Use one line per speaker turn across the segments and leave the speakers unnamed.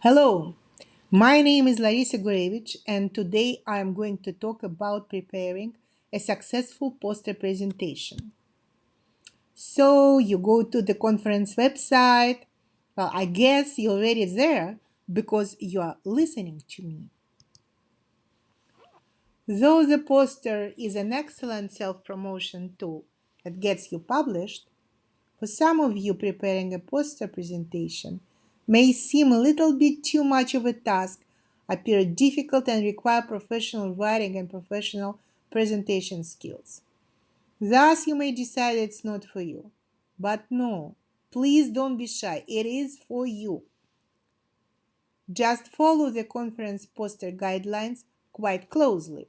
Hello, my name is Larissa Gourevitch, and today I am going to talk about preparing a successful poster presentation. So, you go to the conference website. Well, I guess you're already there because you are listening to me. Though the poster is an excellent self promotion tool that gets you published, for some of you, preparing a poster presentation may seem a little bit too much of a task, appear difficult, and require professional writing and professional presentation skills. Thus, you may decide it's not for you. But no, please don't be shy. It is for you. Just follow the conference poster guidelines quite closely.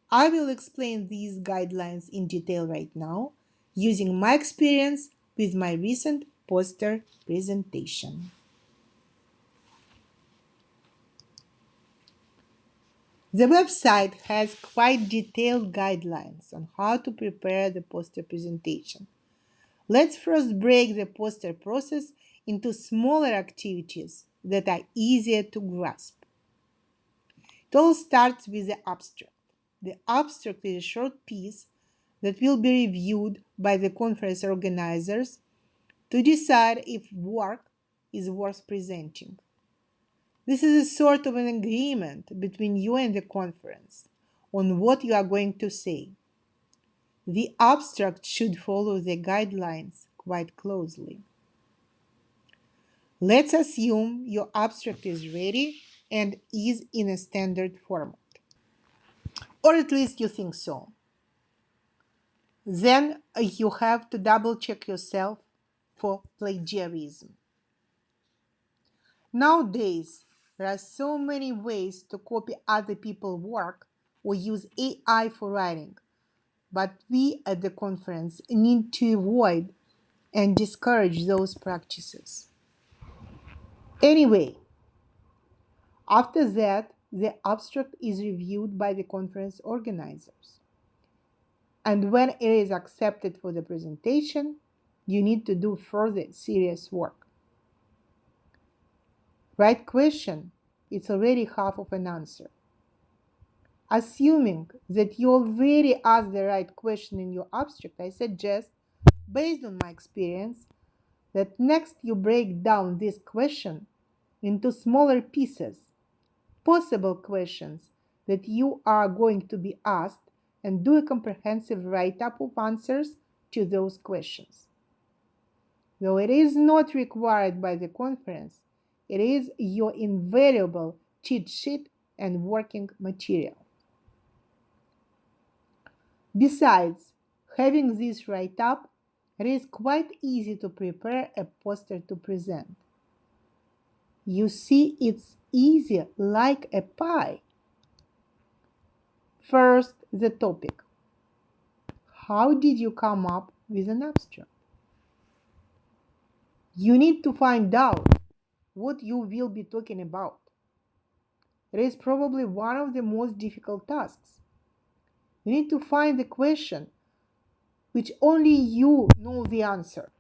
I will explain these guidelines in detail right now using my experience with my recent poster presentation. The website has quite detailed guidelines on how to prepare the poster presentation. Let's first break the poster process into smaller activities that are easier to grasp. It all starts with the abstract. The abstract is a short piece that will be reviewed by the conference organizers to decide if work is worth presenting. This is a sort of an agreement between you and the conference on what you are going to say. The abstract should follow the guidelines quite closely. Let's assume your abstract is ready and is in a standard format, or at least you think so. Then you have to double check yourself for plagiarism. Nowadays, there are so many ways to copy other people's work or use AI for writing, but we at the conference need to avoid and discourage those practices. Anyway, after that, the abstract is reviewed by the conference organizers. And when it is accepted for the presentation, you need to do further serious work. Right question, it's already half of an answer. Assuming that you already asked the right question in your abstract, I suggest, based on my experience, that next you break down this question into smaller pieces, possible questions that you are going to be asked, and do a comprehensive write-up of answers to those questions. Though it is not required by the conference, it is your invaluable cheat sheet and working material. Besides, having this write-up, it is quite easy to prepare a poster to present. You see, it's easy like a pie. First, the topic. How did you come up with an abstract? You need to find out what you will be talking about. It is probably one of the most difficult tasks. You need to find the question which only you know the answer.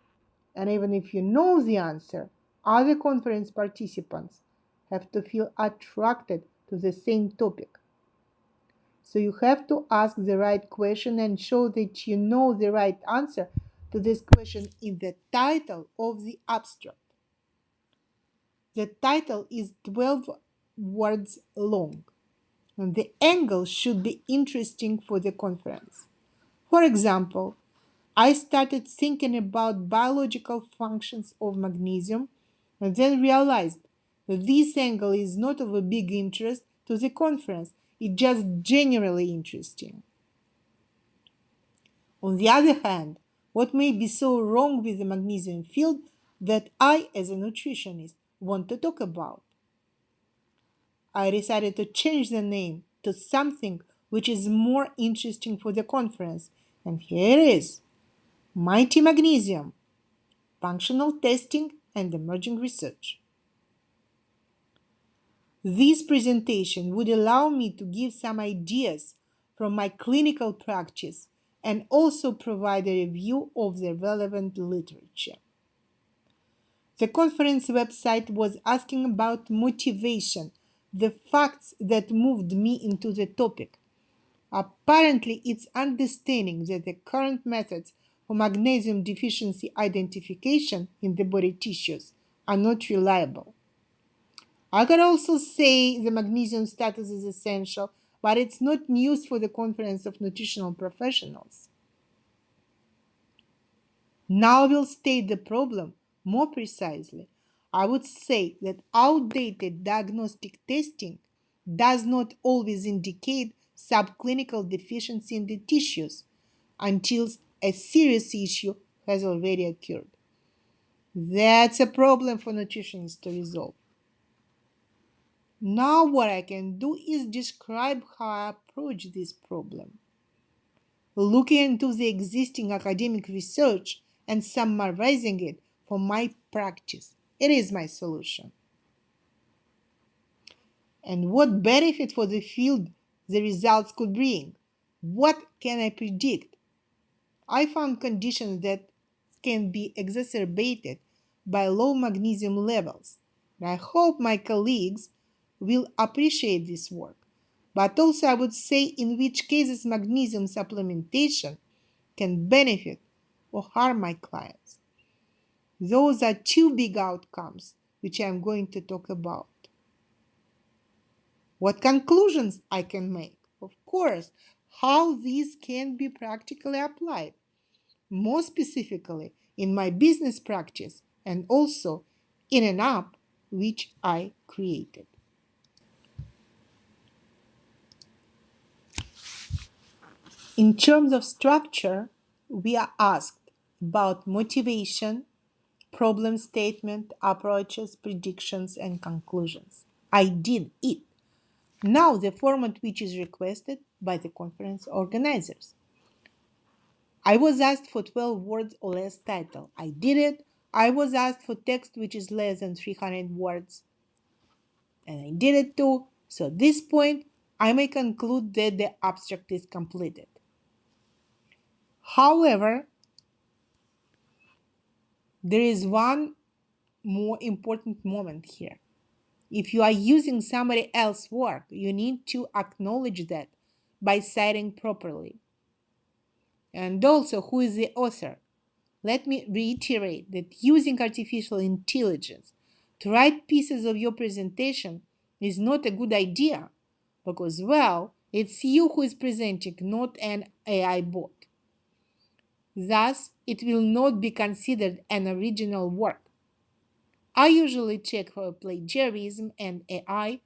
And even if you know the answer, other conference participants have to feel attracted to the same topic. So you have to ask the right question and show that you know the right answer to this question in the title of the abstract. The title is 12 words long, and the angle should be interesting for the conference. For example, I started thinking about biological functions of magnesium and then realized that this angle is not of a big interest to the conference. It's just generally interesting. On the other hand, what may be so wrong with the magnesium field that I, as a nutritionist, want to talk about? I decided to change the name to something which is more interesting for the conference, and here it is: Mighty Magnesium, Functional Testing and Emerging Research. This presentation would allow me to give some ideas from my clinical practice and also provide a review of the relevant literature. The conference website was asking about motivation, the facts that moved me into the topic. Apparently, it's understanding that the current methods for magnesium deficiency identification in the body tissues are not reliable. I could also say the magnesium status is essential, but it's not news for the Conference of Nutritional Professionals. Now we'll state the problem more precisely. I would say that outdated diagnostic testing does not always indicate subclinical deficiency in the tissues until a serious issue has already occurred. That's a problem for nutritionists to resolve. Now what I can do is describe how I approach this problem, looking into the existing academic research and summarizing it for my practice. It is my solution. And what benefit for the field the results could bring? What can I predict? I found conditions that can be exacerbated by low magnesium levels. And I hope my colleagues will appreciate this work. But also I would say in which cases magnesium supplementation can benefit or harm my clients. Those are two big outcomes which I'm going to talk about. What conclusions I can make? Of course, how these can be practically applied. More specifically, in my business practice and also in an app which I created. In terms of structure, we are asked about motivation, problem statement, approaches, predictions, and conclusions. I did it. Now the format which is requested by the conference organizers. I was asked for 12 words or less title. I did it. I was asked for text which is less than 300 words. And I did it too. So at this point, I may conclude that the abstract is completed. However, there is one more important moment here. If you are using somebody else's work, you need to acknowledge that by citing properly. And also, who is the author? Let me reiterate that using artificial intelligence to write pieces of your presentation is not a good idea because, well, it's you who is presenting, not an AI bot. Thus, it will not be considered an original work. I usually check for plagiarism and AI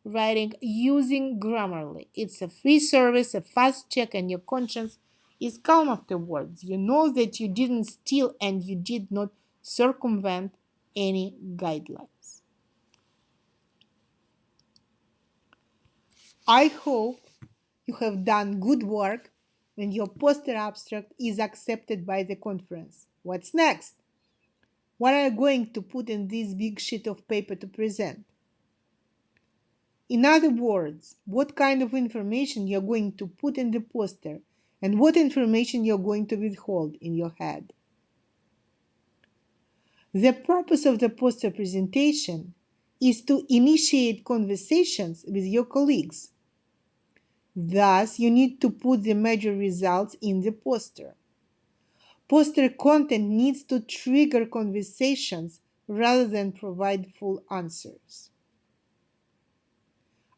writing using Grammarly. It's a free service, a fast check, and your conscience is calm afterwards. You know that you didn't steal and you did not circumvent any guidelines. I hope you have done good work and your poster abstract is accepted by the conference. What's next? What are you going to put in this big sheet of paper to present? In other words, what kind of information you're going to put in the poster and what information you're going to withhold in your head. The purpose of the poster presentation is to initiate conversations with your colleagues. Thus, you need to put the major results in the poster. Poster content needs to trigger conversations rather than provide full answers.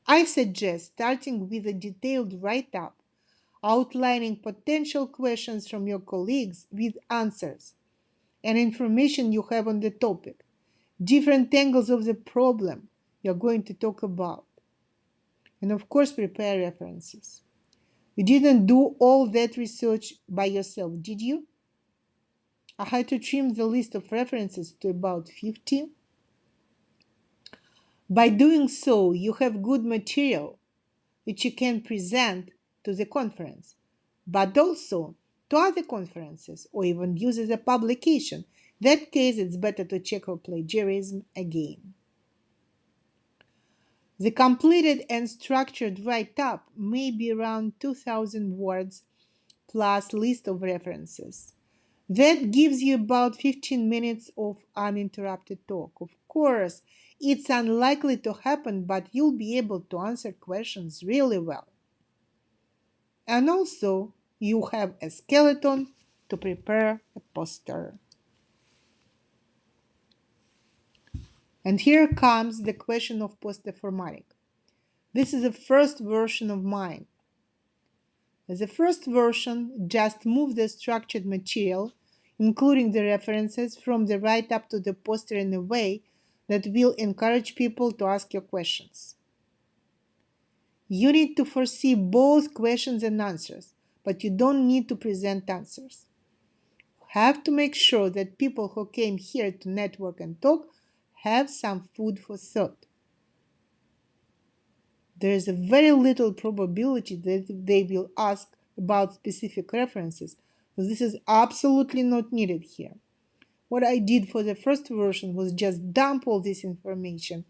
I suggest starting with a detailed write-up outlining potential questions from your colleagues with answers and information you have on the topic, different angles of the problem you're going to talk about, and of course prepare references. You didn't do all that research by yourself, did you? I had to trim the list of references to about 50. By doing so, you have good material which you can present to the conference, but also to other conferences or even use as a publication. In that case, it's better to check for plagiarism again. The completed and structured write-up may be around 2,000 words plus list of references. That gives you about 15 minutes of uninterrupted talk. Of course, it's unlikely to happen, but you'll be able to answer questions really well. And also, you have a skeleton to prepare a poster. And here comes the question of poster formatting. This is the first version of mine. The first version just moved the structured material, including the references, from the write-up to the poster in a way that will encourage people to ask your questions. You need to foresee both questions and answers, but you don't need to present answers. You have to make sure that people who came here to network and talk have some food for thought. There is a very little probability that they will ask about specific references, so this is absolutely not needed here. What I did for the first version was just dump all this information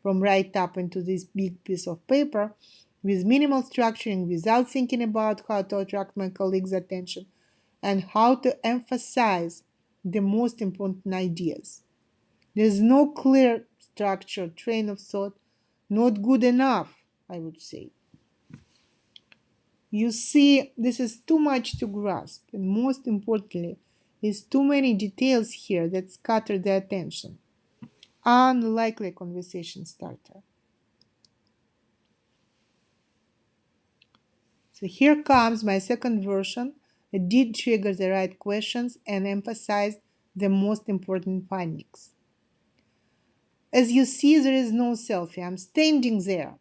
from right up into this big piece of paper with minimal structuring, without thinking about how to attract my colleagues' attention and how to emphasize the most important ideas. There's no clear structured train of thought, not good enough, I would say. You see, this is too much to grasp, and most importantly, there's too many details here that scatter the attention. Unlikely a conversation starter. So here comes my second version. It did trigger the right questions and emphasized the most important findings. As you see, there is no selfie. I'm standing there.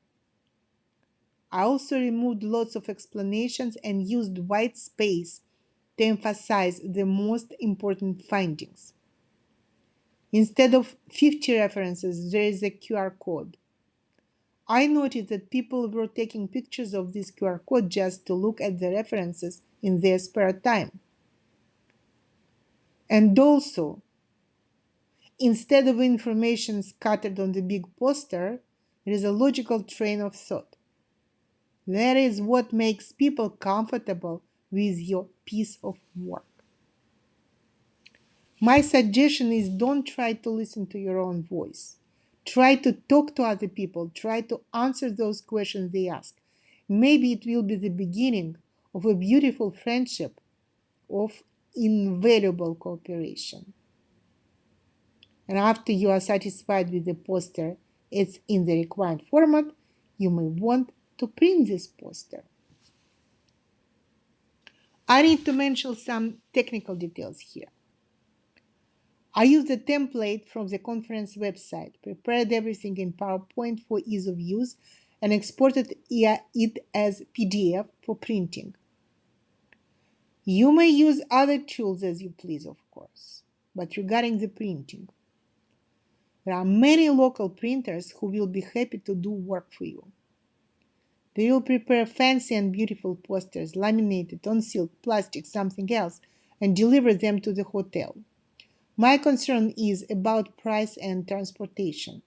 I also removed lots of explanations and used white space to emphasize the most important findings. Instead of 50 references, there is a QR code. I noticed that people were taking pictures of this QR code just to look at the references in their spare time. And also, instead of information scattered on the big poster, there is a logical train of thought. That is what makes people comfortable with your piece of work. My suggestion is don't try to listen to your own voice. Try to talk to other people. Try to answer those questions they ask. Maybe it will be the beginning of a beautiful friendship, of invaluable cooperation. And after you are satisfied with the poster, it's in the required format, you may want to print this poster. I need to mention some technical details here. I used a template from the conference website, prepared everything in PowerPoint for ease of use, and exported it as PDF for printing. You may use other tools as you please, of course, but regarding the printing, there are many local printers who will be happy to do work for you. They will prepare fancy and beautiful posters laminated on silk, plastic, something else, and deliver them to the hotel. My concern is about price and transportation.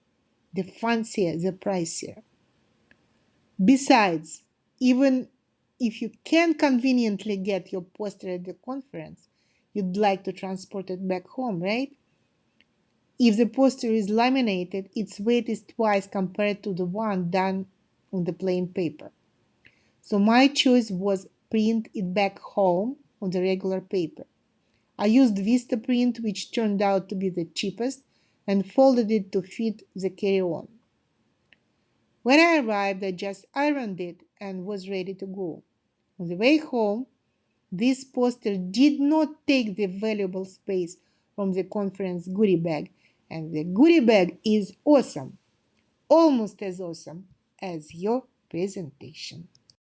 The fancier, the pricier. Besides, even if you can conveniently get your poster at the conference, you'd like to transport it back home, right? If the poster is laminated, its weight is twice compared to the one done on the plain paper. So my choice was print it back home on the regular paper. I used Vistaprint, which turned out to be the cheapest, and folded it to fit the carry-on. When I arrived, I just ironed it and was ready to go. On the way home, this poster did not take the valuable space from the conference goodie bag, and the goodie bag is awesome, almost as awesome as your presentation.